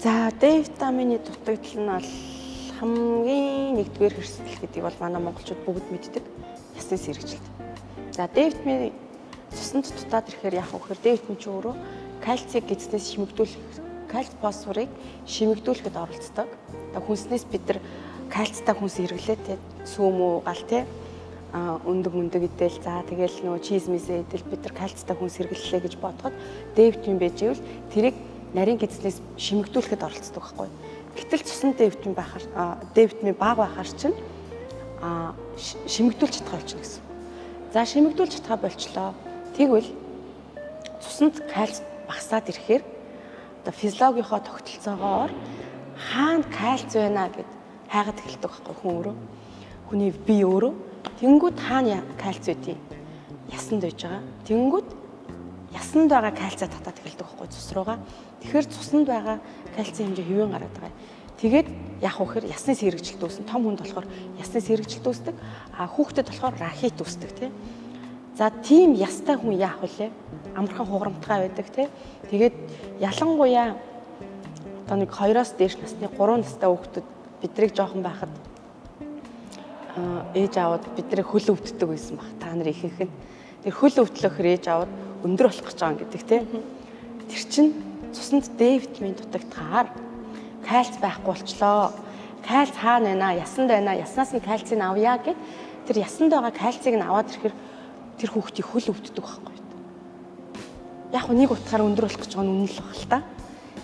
За, D витамины дутагдал нь бол хамгийн нэгдүгээр хэрэгсэл гэдэг бол манай монголчууд бүгд мэддэг ясны сэргэжилт. За, D витамины цуснд дутаад ирэхээр яах вэ гэхээр D витамин ч өөрөө кальцийг эзнээс шимэгдүүлэх, кальц фосфорыг шимэгдүүлэхэд оролцдог. Хүнснээс бид нар кальцтай хүнс хэрэглээ сүүмүү гал өндөг идэл за тэгэл нөгөө чиз мисээ идэл бид нар кальцтай хүнс хэрэглэлээ гэж бодоход D витамин байж ивэл тэрийг нарийн эзнээс шимэгдүүлэхэд оролцдог байхгүй. Гэтэл цуснд D витамин бага байхаар чинь шимэгдүүлж чадах болчихно гэсэн. За, шимэгдүүлж чадхаа болчлоо. Тэгвэл цуснд кальц багасаад ирэхээр физиологийнхоо тогтолцоогоор хаана кальц байна гэд хайгаад эхэлдэг байхгүй хүн өөрөө. Хүний бие өөрөө. Тэнгүүд хаана кальц байдгийг ясанд байж байгаа. Тэнгүүд ясанд байгаа кальцаа татаад эхэлдэг байхгүй цус руугаа. Тэгэхээр цуснд байгаа кальцийн хэмжээ хэвэн гараад байгаа. Тэгээд яах вэ гэхээр ясны сэргэжилт үүснэ. Том хүнд болохоор ясны сэргэжилт үүсдэг. Хүүхдэд болохоор рахит үүсдэг тийм. За, тийм ястай хүн яах вэ? Амархан хугарамтгай байдаг тийм. Тэгээд ялангуяа одоо нэг 2-оос дээш насны 3 настай хүүхдүүд бидрийг жоохон байхад ээж аавд бидрийг хөл өвддөг байсан баг. Та нар ихэнх нь тэр хөл өвдлөхөр ээж аавд өндөр болох гэж байгаа гэдэг тийм. Тэр чинь цуснд D витамин дутагдахаар кальц байхгүй болчлоо. Кальц хаана байна? Ясанд байна. Яснаас нь кальцийг авъя гэд тэр ясанд байгаа кальцийг нь аваад ирэхээр тэр хүүхдийг хөл өвддөг байхгүй. Яг нэг утгаар өндөр болох гэж байгаа нь үнэн л баг л та.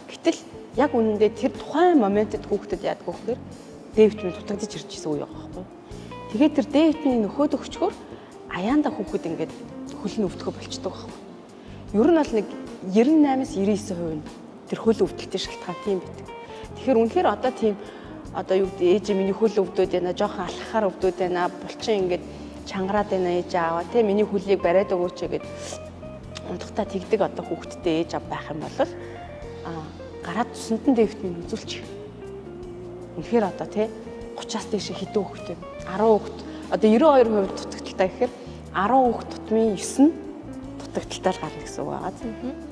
Гэтэл яг үнэндээ тэр тухайн моментэд хүүхдэд яадаг вэ гэхээр D витамин дутагдж ирж ирсэн үе байгаа байхгүй. Тэгээд тэр D витамины нөхөд өгчгөр аяанда хүүхэд ингээд хөл нь өвдөхө болчдөг байхгүй. Ер нь бол нэг 98-аас 99% нь тэр хөл өвдөлтийн шалтгаан тийм байдаг. Тэгэхээр үнэхээр одоо тийм одоо юу гэдэг ээж миний хөл өвдөд байна, жоохон алхахаар өвдөд байна, булчин ингээд чангараад байна ээж ааваа тий миний хөлийг бариад өгөөч гэд унтахтаа тэгдэг одоо хүүхэдтэй ээж аав байх юм бол гараад цуснд D витамин үзүүлчих. Үнэхээр одоо тий 30-аас дээш хэдэн хүүхэд вэ? 10 хүүхэд. Одоо 92% дутагдaltaй гэхээр 10 хүүхэд тутмын 9 нь дутагдaltaй гарна гэсэн үг байгаа.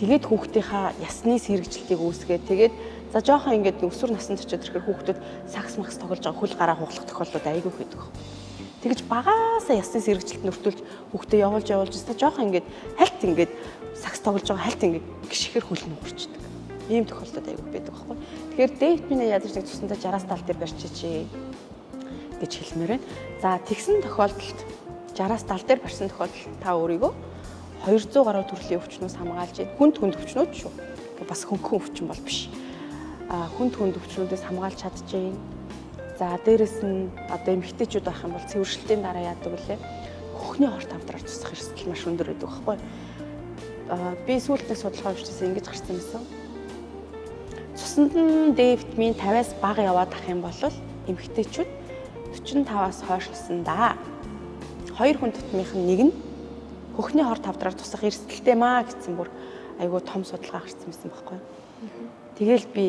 Тэгээд хүүхдийнхаа ясны сэргэжилтийг үүсгээд тэгээд за жоохон ингээд өсвөр наснд очиод ирэхээр хүүхдүүд сакс макс тоглож байгаа хөл гараа хуглах тохиолдлууд айгүй байдаг. Тэгэж багаасаа ясны сэргэжилт нөртүүлж хүүхдээ явуулж өстой жоохон ингээд хальт ингээд сакс тоглож байгаа хальт ингээд гიშгэр хөл нь уурчдаг. Ийм тохиолдолд айгүй байдаг байхгүй. Тэгэхээр D витамины ядаж нэг цусндаа 60-аас 70 дээр барьчиж гэж хэлмээр байна. За, тэгсэн тохиолдолд 60-аас 70 дээр барьсан тохиолдолд та өөрийгөө 200 гаруй төрлийн өвчнөөс хамгаалж хүнд өвчнүүд шүү. Бас хөнгөн өвчин бол биш. Хүнд өвчнүүдээс хамгаалж чадчихээн. За, дээрэс нь одоо эмэгтэйчүүд байх юм бол цэвэршилтийн дараа яадаг үлээ. Хөхний хорт авдраар тусах эрсдэл маш өндөр байдаг байхгүй. Би сүүлд нэг судалгаа хийжсэн ингэж гарсан юмсан. Цуснд нь D витамин 50-аас бага яваад ах юм бол эмэгтэйчүүд 45-аас хойш насндаа 2 хүн тутмынх нь нэг нь хөхний хорт авдраар тусах эрсдэлтэй маа гэсэн бүр айгүй том судалгаа гарсан байсан байхгүй. Тэгэл би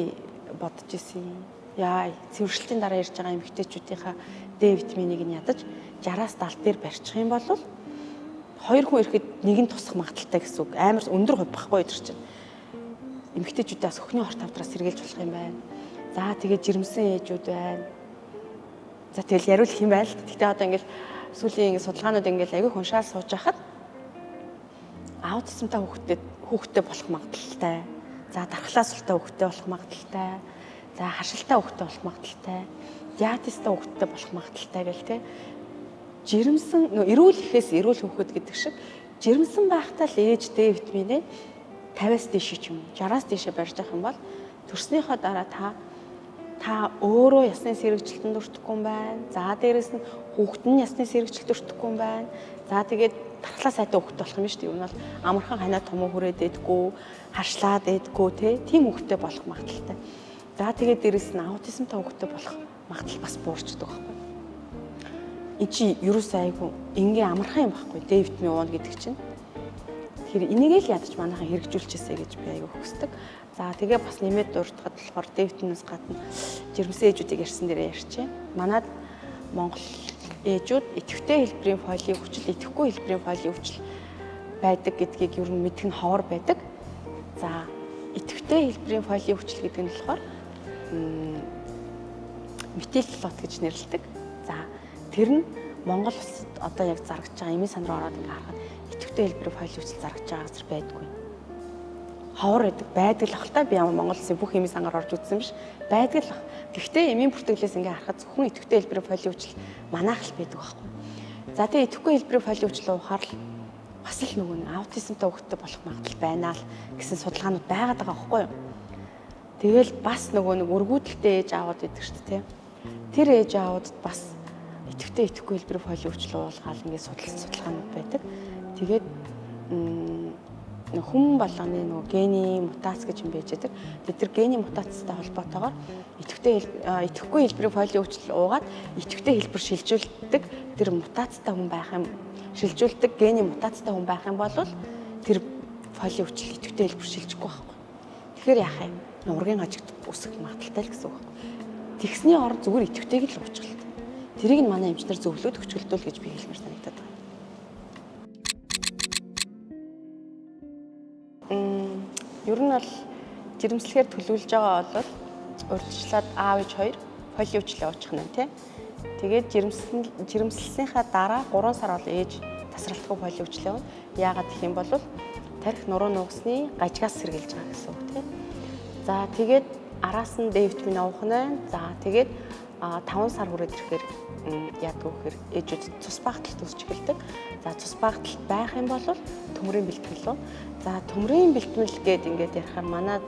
бодож исэн юм. Яа, цэвэршилтийн дараа ирж байгаа эмэгтэйчүүдийнхаа D витаминыг нь ядаж 60-аас 70 дээр барьчих юм бол 2 хүн ирэхэд нэг нь тусах магадaltaй гэсэн үг. Амар өндөр хувь байхгүй өдр чинь. Эмэгтэйчүүдээс хөхний хорт авдраас сэргийлж болох юм байна. За, тэгээд жирэмсэн ээжүүд байна. За, тэгэл яриулах юм байл. Гэхдээ одоо ингээл сүүлийн судалгаанууд ингээл аягүй хуншаал сууж байхад аутизмтай хүүхдтэй болох магадaltaй. За, дархлаа султай хүүхдтэй болох магадaltaй. За, хашилтай хүүхдтэй болох магадaltaй. Диатистай хүүхдтэй болох магадaltaй гэл те. Жирэмсэн эрүүл ихээс эрүүл хүүхэд гэдэг шиг жирэмсэн байхдаа л ээж D витаминээ 50-аас дээш ч юм уу 60-аас дээшээ барьж авах юм бол төрснийхөө дараа та өөрөө ясны сэргэжилтэнд өртөхгүй юм байна. За, дээрэс нь хүүхэд нь ясны сэргэжилтэнд өртөхгүй юм байна. За, тэгээд дархлаа сайтай хүүхэд болох юм шүү дээ. Юу нь бол амархан ханаа томоо хүрээд идэггүй, харшлаад идэггүй тийм хүүхэдтэй болох магадaltaй. За, тэгээд дээрэс нь аутизмтай хүүхэдтэй болох магадлал бас буурчдаг байхгүй. Энд чи ерөөсөө айгүй энгийн амархан юм байхгүй D витамин ууна гэдэг чинь. Тэгэхээр энийг л ядаж манайхан хэрэгжүүлчихсэй гэж би айгүй хүсдэг. За, тэгээ бас нэмээд дурдахад болохоор D витаминаас гадна жирэмсэн ээжүүдийг ярьсан дээрээ ярьчих. Манайд Монгол ээжүүд идэвхтэй хэлбэрийн фолио өвчл, идэвхгүй хэлбэрийн фолио өвчл байдаг гэдгийг ер нь мэдэх нь ховор байдаг. За, идэвхтэй хэлбэрийн фолийн хүчил гэдэг нь болохоор метилфлот гэж нэрлэдэг. За тэр нь Монгол улсад одоо яг зарагдж байгаа эмийн сан руу ороод ингээ харахад идэвхтэй хэлбэрийн фолийн хүчил зарагдж байгаа газар байдгүй. Ховор байдаг л ахaltaа би ямар Монгол улсын бүх эмийн сангаар орж үзсэн биш байдаг л ах. Гэхдээ эмийн бүртгэлээс ингээ харахад зөвхөн идэвхтэй хэлбэрийн фолийн хүчил манайх л байдаг байхгүй. За тэгээ идэвхгүй хэлбэрийн фолийн хүчил уухаар л бас л нөгөө нэг аутизмтай хүүхдтэй болох магадлал байна л гэсэн судалгаанууд байгаад байгаа байхгүй юу. Тэгэл бас нөгөө нэг өргүүдэлтэй ээж аавууд идэг шүү дээ. Тэр ээж аавуудад бас идэвхтэй идэвхгүй хэлбэрийн фолийн хүчил уулгаал ингээд судалгаанууд байдаг. Тэгээд хүн болгоны нөгөө гений мутац гэж юм байж байгаа. Тэр гений мутацтай холбоотойгоор идэвхгүй хэлбэрийн фолийн хүчил уугаад идэвхтэй хэлбэр шилжүүлдэг тэр мутацтай хүн байх юм шилжүүлдэг гений мутацтай хүн байх юм бол тэр фолийн хүчил идэвхтэй хэлбэр шилжихгүй байхгүй. Тэгэхээр яах юм? Ургийн хажигт үсэх магадaltaй л гэсэн үг байна. Тэгсний орд зүгээр идэвхтэйг л уучих л. Тэрийг нь манай эмчнэр зөвлөд хөчгөлдөөл гэж би хэлмээр санагдаад байна. Ер нь бол жирэмслэхээр төлөвлөж байгаа бол урьдчилаад аав ээж хоёр фолийн хүчил уучих нь тийм. Тэгээд жирэмслэснийхаа дараа 3 сар бол ээж тасралтгүй фолийн хүчил явна. Яагаад гэх юм бол тархи нуруу нугасны гажигаас сэргийлж байгаа гэсэн үг тийм. За тэгээд араас нь D витамин авах нь. За тэгээд 5 сар хүрээд ирэхээр яадаг вэ гэхээр ээжүүд цус багталт үүсч эхэлдэг. За цус багталт байх юм бол төмрийн бэлтгэл рүү. За төмрийн бэлтгэл гээд ингээд ярихаар манад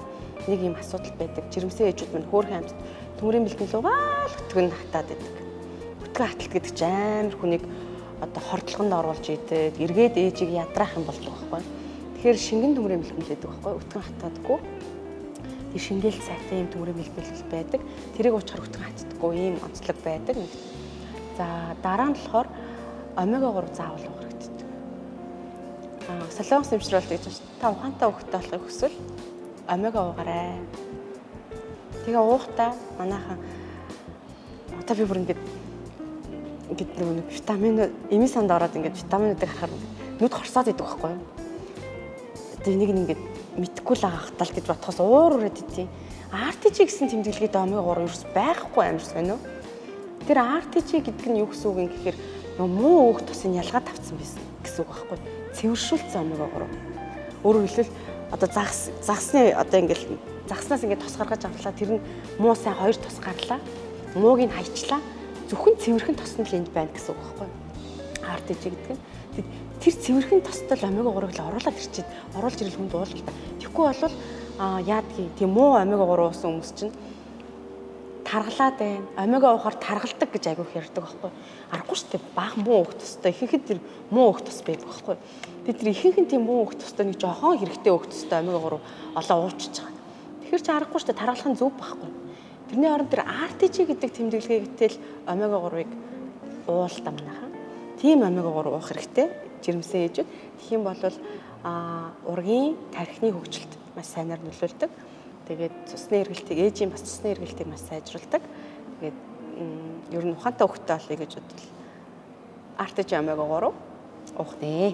нэг юм асуудал байдаг. Жирэмсэн ээжүүд мань хөөрхөн амьд төмрийн бэлтгэл рүүгээ л өтгөн хатаад байдаг. Өтгөн хаталт гэдэг чинь амар хүнийг одоо хордлогонд оруулж идэг. Эргээд ээжийг ядраах юм болдог байхгүй. Тэгэхээр шингэн төмрийн бэлтгэл гэдэг байхгүй. Өтгөн хатаадаггүй. Тэр шингээл сайтай юм төмрийн бэлтгэл байдаг. Тэрийг уучрах өтгөн хатдаггүй ийм онцлог байдаг. За дараа нь болохоор омега 3 заавал уух хэрэгтэй. Солонгос эмчрэлт гэж та ухаантай хөвгтэй болохыг хүсвэл омега уугаарай. Тэгээ уухтаа манайхан одоо би бүр ингээд нэг витамин эмийн санд ороод ингээд витаминуудыг харахаар нүд хорсоод идэг байхгүй юу. Тэгээ нэг ингээд мэдхгүй л агахтал гэж бодхоос уур үрээд идэв. RTG гэсэн тэмдэглэгээд омега 3 ерөөс байхгүй амар сонио. Тэр RTG гэдэг нь юу гэсэн үг юм гэхээр муу өөх тусын ялгаа тавцсан байсан гэсэн үг байхгүй. Цэвэршүүлсэн омега 3. Өөрөөр хэлбэл одоо загсны одоо ингээл загснаас ингээд тос гаргаж авлаа. Тэр нь муу сайн 2 тос гарлаа. Мууг нь хайчлаа. Зөвхөн цэвэрхэн тос нь л энд байна гэсэн үг байхгүй. RTG гэдэг нь тэр цэвэрхэн тостой омега 3-ыг л оруулаад ирчихэд оруулж ирэл хүнд уулж л та. Тэгэхгүй бол яадгийг тийм муу омега 3 уусан хүмүүс чинь таргалаад байна. Омега уухаар таргалдаг гэж айгүйх ярьдаг байхгүй. Аргагүй шүү дээ. Бага муу өөх тостой ихэнх тэр муу өөх тос байдаг байхгүй. Тэр ихэнх нь тийм муу өөх тостой нэг жоохон хэрэгтэй өөх тостой омега 3 олоо уучиж байгаа. Тэгэхээр чи аргагүй шүү дээ. Таргалах нь зөв байхгүй. Тэрний оронд тэр RTG гэдэг тэмдэглэгээтэй л омега 3-ыг уултаа манайхан. Тийм омега 3 уух хэрэгтэй. Жирэмсэн ээжүүд. Тэгэх юм бол ургийн тархины хөгжилд маш сайнаар нөлөөлдөг. Тэгээд цусны эргэлтийг ээжийн бас цусны эргэлтийг маш сайжруулдаг. Тэгээд ер нь ухаантай хөвгтэй болъё гэж бодвол RTG омега 3 уух нэ.